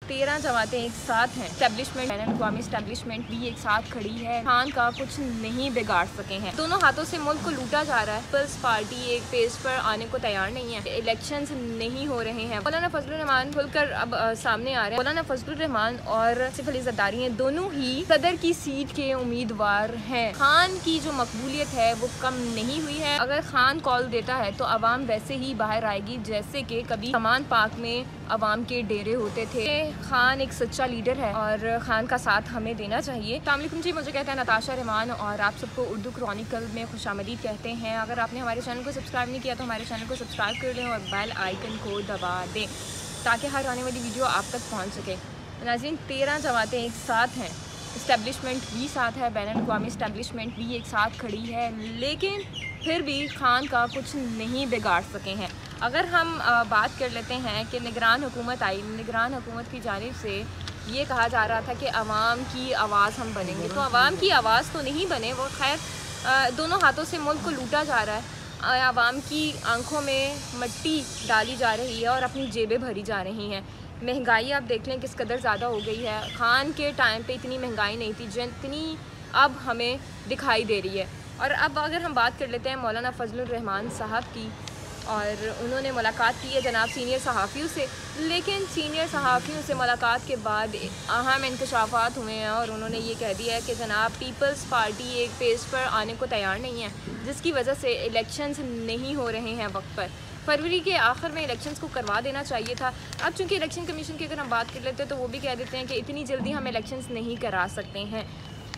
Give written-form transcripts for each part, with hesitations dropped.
13 जमातें एक साथ हैं। स्टैब्लिशमेंट, बैनुल अक़वामी स्टैब्लिशमेंट भी एक साथ खड़ी है। खान का कुछ नहीं बिगाड़ सके हैं। दोनों हाथों से मुल्क को लूटा जा रहा है। पीपल्स पार्टी एक पेज पर आने को तैयार नहीं है। इलेक्शंस नहीं हो रहे हैं। मौलाना फजलुर रहमान खुलकर अब सामने आ रहे हैं। मौलाना फजलुर रहमान और आसिफ अली ज़रदारी हैं, दोनों ही सदर की सीट के उम्मीदवार हैं। खान की जो मकबूलियत है वो कम नहीं हुई है। अगर खान कॉल देता है तो अवाम वैसे ही बाहर आएगी जैसे कि कभी समान पाक में अवाम के डेरे होते थे। खान एक सच्चा लीडर है और खान का साथ हमें देना चाहिए। अस्सलाम वालेकुम जी, मुझे कहते हैं नताशा रहमान और आप सबको उर्दू क्रॉनिकल में खुशामदीद कहते हैं। अगर आपने हमारे चैनल को सब्सक्राइब नहीं किया तो हमारे चैनल को सब्सक्राइब कर लें और बेल आइकन को दबा दें ताकि हर आने वाली वीडियो आप तक पहुँच सके। नाज़रीन, 13 जमातें एक साथ हैं। इस्टेब्लिशमेंट भी साथ है, बैनुल अक़वामी इस्टेब्लिशमेंट भी एक साथ खड़ी है, लेकिन फिर भी खान का कुछ नहीं बिगाड़ सके हैं। अगर हम बात कर लेते हैं कि निगरान हुकूमत आई, निगरान हुकूमत की जानिब से ये कहा जा रहा था कि अवाम की आवाज़ हम बनेंगे, तो अवाम की आवाज़ तो नहीं बने। वो खैर दोनों हाथों से मुल्क को लूटा जा रहा है। अवाम की आंखों में मट्टी डाली जा रही है और अपनी जेबें भरी जा रही हैं। महंगाई आप देख लें किस कदर ज़्यादा हो गई है। खान के टाइम पे इतनी महंगाई नहीं थी जितनी अब हमें दिखाई दे रही है। और अब अगर हम बात कर लेते हैं मौलाना फजलुर रहमान साहब की, और उन्होंने मुलाकात की है जनाब सीनियर सहाफ़ियों से, लेकिन सीनियर सहाफ़ियों से मुलाकात के बाद अहम इंकशाफात हुए हैं और उन्होंने ये कह दिया है कि जनाब पीपल्स पार्टी एक पेज पर आने को तैयार नहीं है, जिसकी वजह से इलेक्शंस नहीं हो रहे हैं वक्त पर। फरवरी के आखिर में इलेक्शंस को करवा देना चाहिए था। अब चूँकि इलेक्शन कमीशन की अगर हम बात कर लेते हैं तो वो भी कह देते हैं कि इतनी जल्दी हम इलेक्शंस नहीं करा सकते हैं।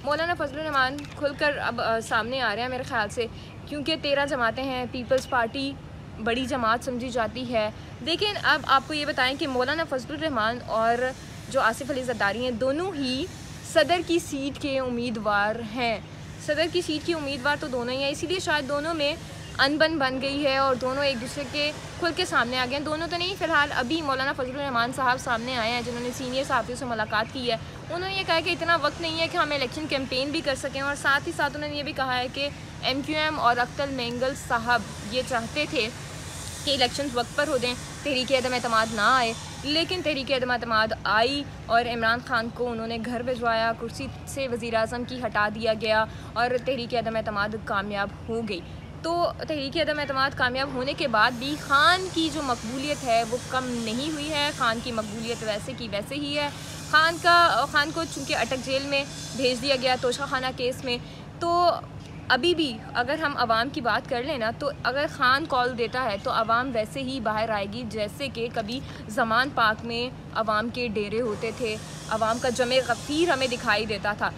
मौलाना फजलुर रहमान खुलकर अब सामने आ रहे हैं मेरे ख़्याल से, क्योंकि 13 जमातें हैं। पीपल्स पार्टी बड़ी जमात समझी जाती है। लेकिन अब आपको ये बताएं कि मौलाना फजलुर रहमान और जो आसिफ अली ज़रदारी हैं, दोनों ही सदर की सीट के उम्मीदवार हैं। सदर की सीट के उम्मीदवार तो दोनों ही हैं, इसीलिए शायद दोनों में अनबन बन गई है और दोनों एक दूसरे के खुल के सामने आ गए हैं। दोनों तो नहीं, फ़िलहाल अभी मौलाना फजलुर रहमान साहब सामने आए हैं जिन्होंने सीनियर सहाफ़ियों से मुलाकात की है। उन्होंने ये कहा है कि इतना वक्त नहीं है कि हम इलेक्शन कैंपेन भी कर सकें, और साथ ही साथ उन्होंने ये भी कहा है कि MQM और अख्तर मेंगल साहब ये चाहते थे कि इलेक्शन वक्त पर हो दें, तहरीक अदम एतमाद ना आए, लेकिन तहरीक अदम एतमाद आई और इमरान खान को उन्होंने घर भिजवाया, कुर्सी से वज़ीर आज़म की हटा दिया गया और तहरीक अदम एतमाद कामयाब हो गई। तो तहरीक अदम एतमाद कामयाब होने के बाद भी खान की जो मकबूलियत है वो कम नहीं हुई है। खान की मकबूलियत वैसे की वैसे ही है। खान को चूँकि अटक जेल में भेज दिया गया तोशा खाना केस में, तो अभी भी अगर हम आवाम की बात कर लें ना, तो अगर खान कॉल देता है तो आवाम वैसे ही बाहर आएगी जैसे कि कभी ज़मान पाक में आवाम के डेरे होते थे। आवाम का जमे गफ़ीर हमें दिखाई देता था।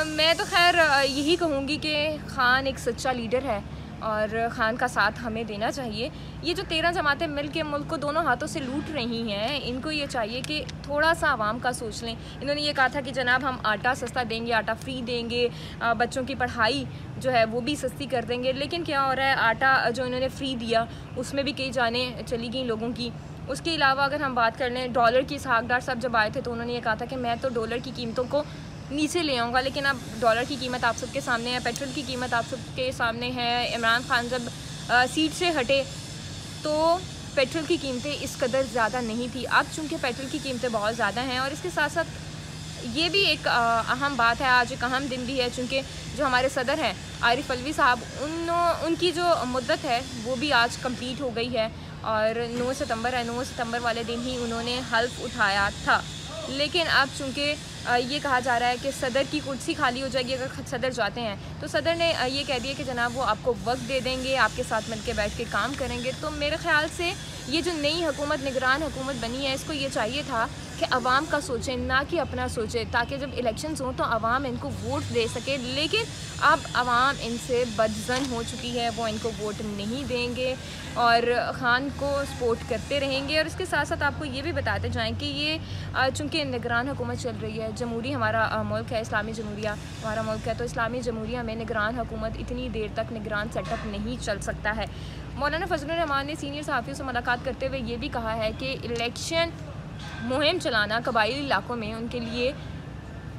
मैं तो खैर यही कहूँगी कि खान एक सच्चा लीडर है और खान का साथ हमें देना चाहिए। ये जो 13 जमातें मिल के मुल्क को दोनों हाथों से लूट रही हैं, इनको ये चाहिए कि थोड़ा सा आवाम का सोच लें। इन्होंने ये कहा था कि जनाब हम आटा सस्ता देंगे, आटा फ्री देंगे, बच्चों की पढ़ाई जो है वो भी सस्ती कर देंगे, लेकिन क्या हो रहा है, आटा जो इन्होंने फ्री दिया उसमें भी कई जानें चली गई लोगों की। उसके अलावा अगर हम बात कर लें डॉलर की, इसहाक डार साहब जब आए थे तो उन्होंने ये कहा था कि मैं तो डॉलर की कीमतों को नीचे ले आऊँगा, लेकिन अब डॉलर की कीमत आप सबके सामने है, पेट्रोल की कीमत आप सबके सामने है। इमरान खान जब सीट से हटे तो पेट्रोल की कीमतें इस कदर ज़्यादा नहीं थी। अब चूँकि पेट्रोल की कीमतें बहुत ज़्यादा हैं, और इसके साथ साथ ये भी एक अहम बात है, आज एक अहम दिन भी है, चूँकि जो हमारे सदर हैं आरिफ अलवी साहब, उनकी जो मुद्दत है वो भी आज कंप्लीट हो गई है और 9 सितंबर है। 9 सितंबर वाले दिन ही उन्होंने हल्फ उठाया था, लेकिन अब चूँकि ये कहा जा रहा है कि सदर की कुर्सी खाली हो जाएगी अगर सदर जाते हैं, तो सदर ने ये कह दिया कि जनाब वो आपको वक्त दे देंगे, आपके साथ मिलकर बैठ के काम करेंगे। तो मेरे ख़्याल से ये जो नई हुकूमत, निगरान हुकूमत बनी है, इसको ये चाहिए था कि आवाम का सोचें, ना कि अपना सोचें, ताकि जब इलेक्शंस हों तो आवाम इनको वोट दे सके। लेकिन अब आवाम इनसे बदज़न हो चुकी है, वो इनको वोट नहीं देंगे और खान को सपोर्ट करते रहेंगे। और इसके साथ साथ आपको ये भी बताते जाएँ कि ये चूँकि निगरान हुकूमत चल रही है, जमहूरी हमारा मुल्क है, इस्लामी जमहूरिया हमारा मुल्क है, तो इस्लामी जमहूरिया में निगरान हुकूमत इतनी देर तक निगरान सेटअप नहीं चल सकता है। मौलाना फजलुर रहमान ने सीनियर सहाफ़ियों से मुलाकात करते हुए ये भी कहा है कि इलेक्शन मुहिम चलाना कबाइली इलाकों में उनके लिए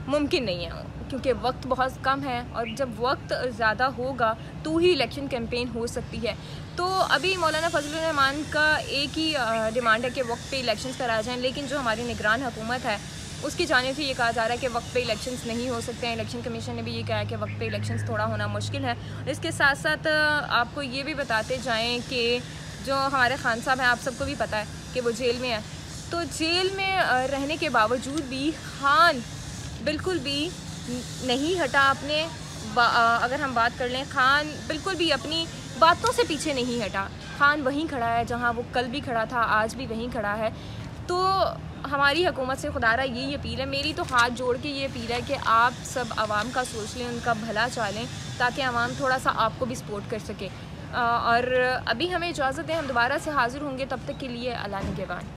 मुमकिन नहीं है। क्योंकि वक्त बहुत कम है और जब वक्त ज़्यादा होगा तो ही इलेक्शन कैंपेन हो सकती है। तो अभी मौलाना फजलुर रहमान का एक ही डिमांड है कि वक्त पे इलेक्शंस कराए जाएँ, लेकिन जो हमारी निगरान हुकूमत है उसकी जानिब से ये कहा जा रहा है कि वक्त पे इलेक्शंस नहीं हो सकते हैं। इलेक्शन कमीशन ने भी ये कहा है कि वक्त पे इलेक्शंस थोड़ा होना मुश्किल है। इसके साथ साथ आपको ये भी बताते जाएं कि जो हमारे खान साहब हैं, आप सबको भी पता है कि वो जेल में है। तो जेल में रहने के बावजूद भी खान बिल्कुल भी नहीं हटा अपने अगर हम बात कर लें, खान बिल्कुल भी अपनी बातों से पीछे नहीं हटा। खान वहीं खड़ा है जहाँ वो कल भी खड़ा था, आज भी वहीं खड़ा है। तो हमारी हुकूमत से खुदारा यही अपील है, मेरी तो हाथ जोड़ के ये अपील है कि आप सब आवाम का सोच लें, उनका भला चालें, ताकि आवाम थोड़ा सा आपको भी सपोर्ट कर सके। और अभी हमें इजाज़त दें, हम दोबारा से हाज़िर होंगे, तब तक के लिए अल्लाह निगहबान।